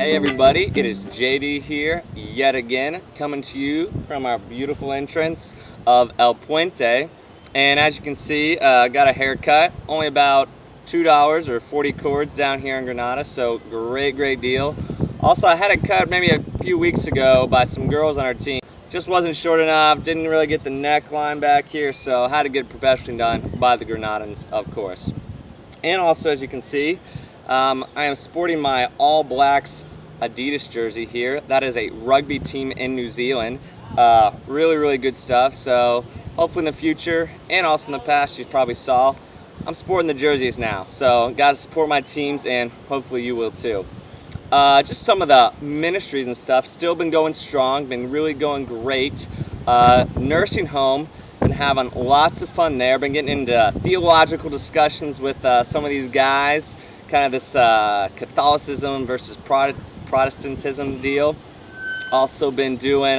Hey everybody, it is JD here yet again, coming to you from our beautiful entrance of El Puente. And as you can see, got a haircut, only about $2 or 40 cords down here in Granada, so great deal. Also, I had a cut maybe a few weeks ago by some girls on our team. Just wasn't short enough, didn't really get the neckline back here, so had to get it professionally done by the Granadans, of course. And also, as you can see, I am sporting my All Blacks Adidas jersey here. That is a rugby team in New Zealand. Really good stuff. So hopefully in the future, and also in the past, you probably saw, I'm sporting the jerseys now. So got to support my teams, and hopefully you will too. Just some of the ministries and stuff, still been going strong, been really going great. Nursing home, been having lots of fun there, been getting into theological discussions with some of these guys, kind of this Catholicism versus Protestantism deal. Also been doing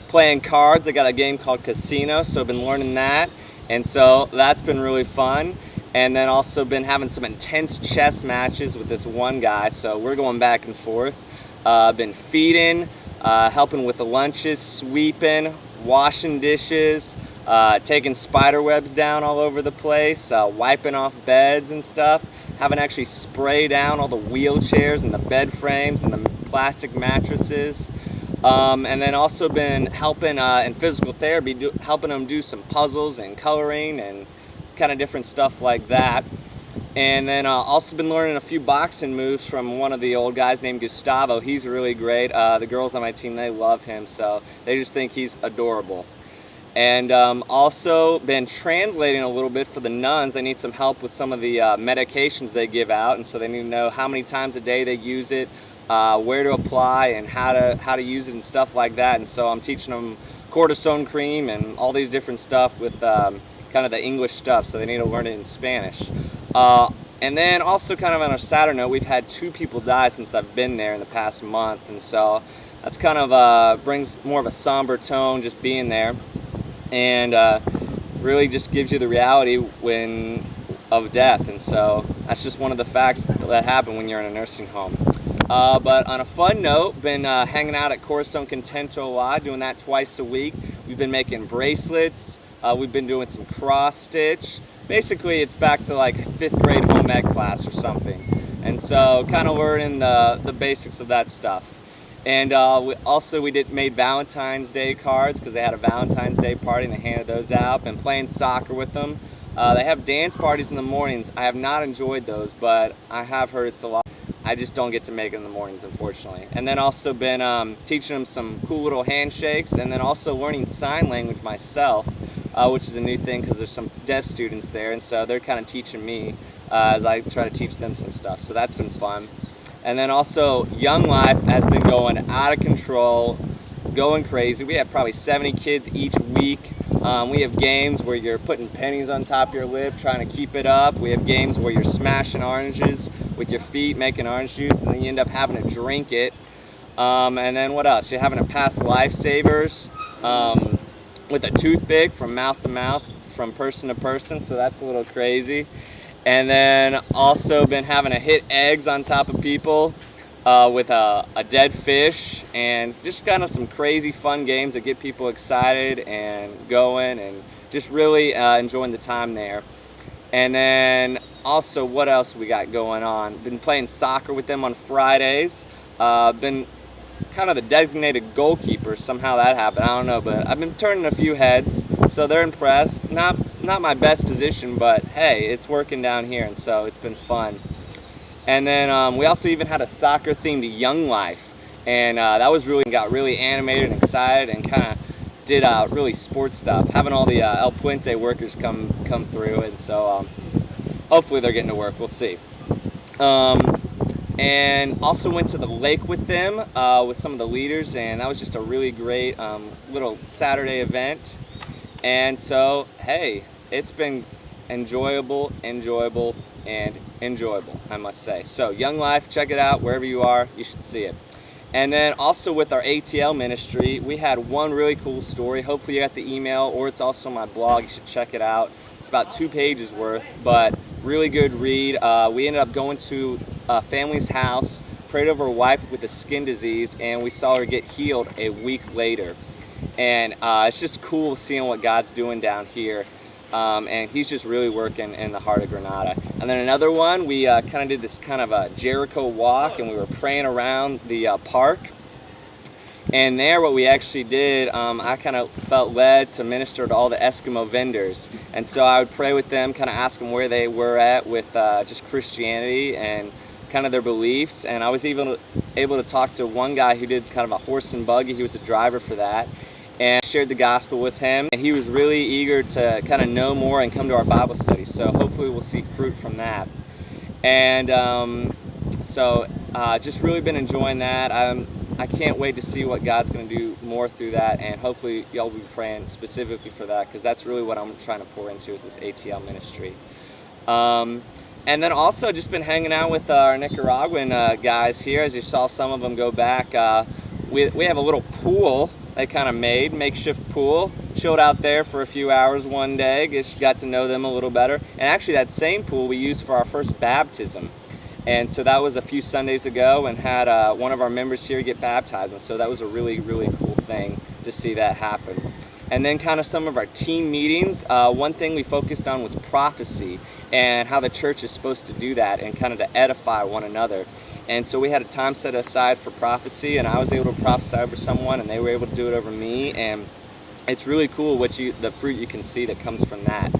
playing cards. I got a game called Casino, so I've been learning that, and so that's been really fun. And then also been having some intense chess matches with this one guy, so we're going back and forth. Been feeding, helping with the lunches, sweeping, washing dishes, taking spider webs down all over the place, wiping off beds and stuff, having actually spray down all the wheelchairs and the bed frames and the plastic mattresses. And then also been helping in physical therapy, helping them do some puzzles and coloring and kind of different stuff like that. And then also been learning a few boxing moves from one of the old guys named Gustavo. He's really great. The girls on my team, they love him, so they just think he's adorable. And also been translating a little bit for the nuns. They need some help with some of the medications they give out, and so they need to know how many times a day they use it, where to apply, and how to use it and stuff like that. And so I'm teaching them cortisone cream and all these different stuff with kind of the English stuff, so they need to learn it in Spanish. And then also kind of on a sadder note, we've had 2 people die since I've been there in the past month, and so that's kind of brings more of a somber tone just being there, and really just gives you the reality of death. And so that's just one of the facts that happen when you're in a nursing home. But on a fun note, been hanging out at Corazon Contento a lot, doing that twice a week. We've been making bracelets. We've been doing some cross stitch. Basically, it's back to like 5th grade home ec class or something. And so kind of learning the basics of that stuff. And we made Valentine's Day cards because they had a Valentine's Day party and they handed those out. Been playing soccer with them. They have dance parties in the mornings. I have not enjoyed those, but I have heard it's a lot. I just don't get to make it in the mornings, unfortunately. And then also been teaching them some cool little handshakes, and then also learning sign language myself, which is a new thing because there's some deaf students there, and so they're kind of teaching me as I try to teach them some stuff. So that's been fun. And then also Young Life has been going out of control, going crazy. We have probably 70 kids each week. We have games where you're putting pennies on top of your lip, trying to keep it up. We have games where you're smashing oranges with your feet, making orange juice, and then you end up having to drink it. And then what else? You're having to pass lifesavers with a toothpick from mouth to mouth, from person to person, so that's a little crazy. And then also been having to hit eggs on top of people with a dead fish, and just kind of some crazy fun games that get people excited and going and just really enjoying the time there. And then also, what else we got going on? Been playing soccer with them on Fridays. Been kind of the designated goalkeeper. Somehow that happened, I don't know, but I've been turning a few heads, so they're impressed. Not my best position, but hey, it's working down here, and so it's been fun. And then we also even had a soccer-themed Young Life, and that was got really animated and excited, and kind of did really sports stuff, having all the El Puente workers come through, and so hopefully they're getting to work. We'll see. And also went to the lake with them with some of the leaders, and that was just a really great little Saturday event. And so hey, it's been enjoyable, I must say. So Young Life, check it out wherever you are, you should see it. And then also with our ATL ministry, we had one really cool story. Hopefully you got the email, or it's also on my blog, you should check it out. It's about 2 pages worth, but really good read. We ended up going to a family's house, prayed over a wife with a skin disease, and we saw her get healed a week later. And it's just cool seeing what God's doing down here. And he's just really working in the heart of Grenada. And then another one, we kind of did this kind of a Jericho walk, and we were praying around the park. And there, what we actually did, I kind of felt led to minister to all the Eskimo vendors. And so I would pray with them, kind of ask them where they were at with just Christianity and kind of their beliefs. And I was even able to talk to one guy who did kind of a horse and buggy. He was a driver for that. And I shared the gospel with him. And he was really eager to kind of know more and come to our Bible study. So hopefully we'll see fruit from that. And just really been enjoying that. I can't wait to see what God's going to do more through that, and hopefully y'all will be praying specifically for that, because that's really what I'm trying to pour into, is this ATL ministry. And then also just been hanging out with our Nicaraguan guys here. As you saw some of them go back, we have a little pool they kind of made, makeshift pool. Chilled out there for a few hours one day, got to know them a little better. And actually that same pool we used for our first baptism. And so that was a few Sundays ago, and had one of our members here get baptized. And so that was a really, really cool thing to see that happen. And then kind of some of our team meetings. One thing we focused on was prophecy and how the church is supposed to do that and kind of to edify one another. And so we had a time set aside for prophecy, and I was able to prophesy over someone, and they were able to do it over me. And it's really cool the fruit you can see that comes from that.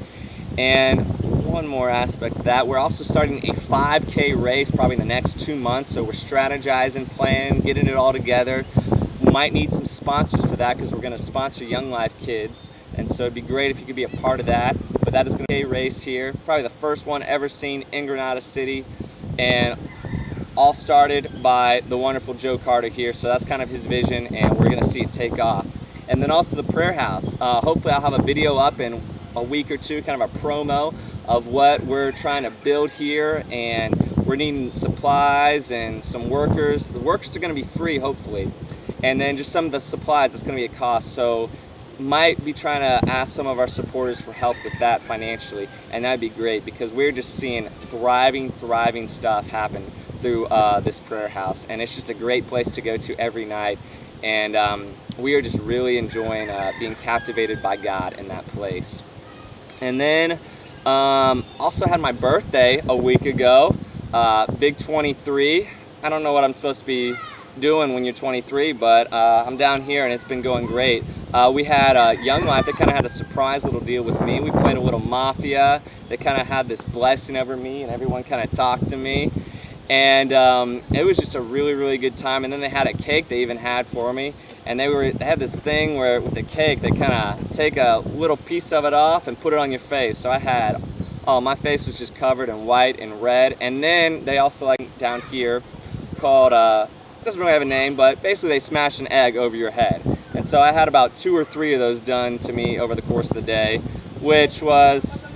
And one more aspect of that, we're also starting a 5K race probably in the next 2 months. So we're strategizing, planning, getting it all together. We might need some sponsors for that, because we're going to sponsor Young Life kids. And so it'd be great if you could be a part of that. But that is going to be a race here, probably the first one ever seen in Grenada City. And all started by the wonderful Joe Carter here. So that's kind of his vision, and we're going to see it take off. And then also the prayer house. Hopefully I'll have a video up in a week or two, kind of a promo of what we're trying to build here, and we're needing supplies and some workers. The workers are going to be free, hopefully, and then just some of the supplies, it's going to be a cost. So might be trying to ask some of our supporters for help with that financially, and that'd be great, because we're just seeing thriving stuff happen through this prayer house, and it's just a great place to go to every night. And we are just really enjoying being captivated by God in that place. And then also had my birthday a week ago, big 23. I don't know what I'm supposed to be doing when you're 23, but I'm down here and it's been going great. We had Young Life that kind of had a surprise little deal with me. We played a little Mafia. They kind of had this blessing over me, and everyone kind of talked to me. And it was just a really, really good time. And then they had a cake they even had for me. And they had this thing where with the cake, they kind of take a little piece of it off and put it on your face. So my face was just covered in white and red. And then they also, like down here, called, doesn't really have a name, but basically they smash an egg over your head. And so I had about 2 or 3 of those done to me over the course of the day, which was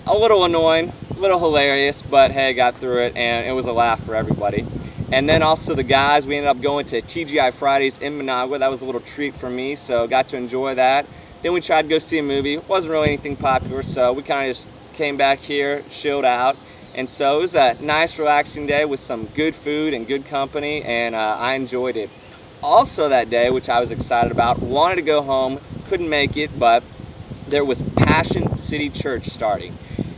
a little annoying, a little hilarious, but hey, got through it, and it was a laugh for everybody. And then also the guys, we ended up going to TGI Fridays in Managua. That was a little treat for me, so got to enjoy that. Then we tried to go see a movie. It wasn't really anything popular, so we kind of just came back here, chilled out. And so it was a nice, relaxing day with some good food and good company, and I enjoyed it. Also that day, which I was excited about, wanted to go home, couldn't make it, but there was Passion City Church starting.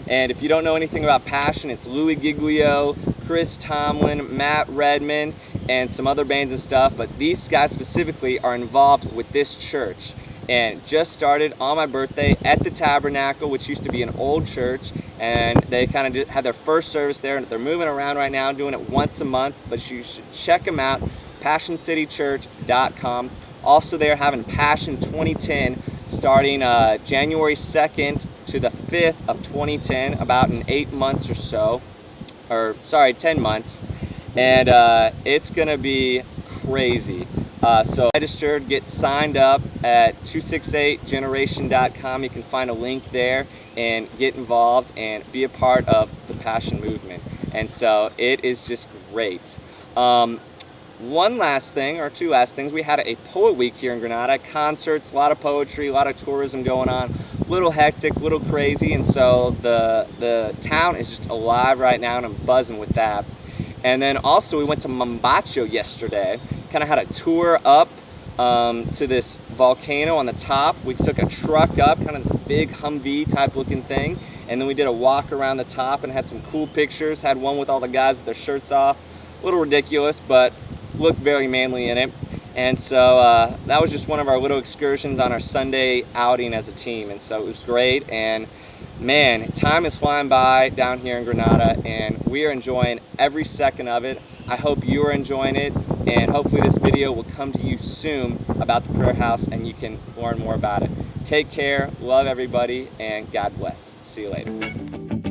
And if you don't know anything about Passion, it's Louis Giglio, Chris Tomlin, Matt Redman, and some other bands and stuff. But these guys specifically are involved with this church. And just started on my birthday at the Tabernacle, which used to be an old church. And they kind of had their first service there. And they're moving around right now, doing it once a month. But you should check them out, PassionCityChurch.com. Also, they're having Passion 2010 starting January 2nd to the 5th of 2010, about in 8 months or so, or sorry, 10 months, and it's gonna be crazy. So registered, get signed up at 268generation.com. You can find a link there and get involved and be a part of the Passion movement. And so it is just great. One last thing, or 2 last things, we had a poet week here in Grenada, concerts, a lot of poetry, a lot of tourism going on, a little hectic, a little crazy, and so the town is just alive right now, and I'm buzzing with that. And then also we went to Mombacho yesterday, kind of had a tour up to this volcano on the top. We took a truck up, kind of this big Humvee type looking thing, and then we did a walk around the top and had some cool pictures. Had one with all the guys with their shirts off. A little ridiculous, but looked very manly in it. And so that was just one of our little excursions on our Sunday outing as a team, and so it was great. And man, time is flying by down here in Grenada, and we are enjoying every second of it. I hope you are enjoying it, and hopefully this video will come to you soon about the prayer house and you can learn more about it. Take care, love everybody, and God bless. See you later.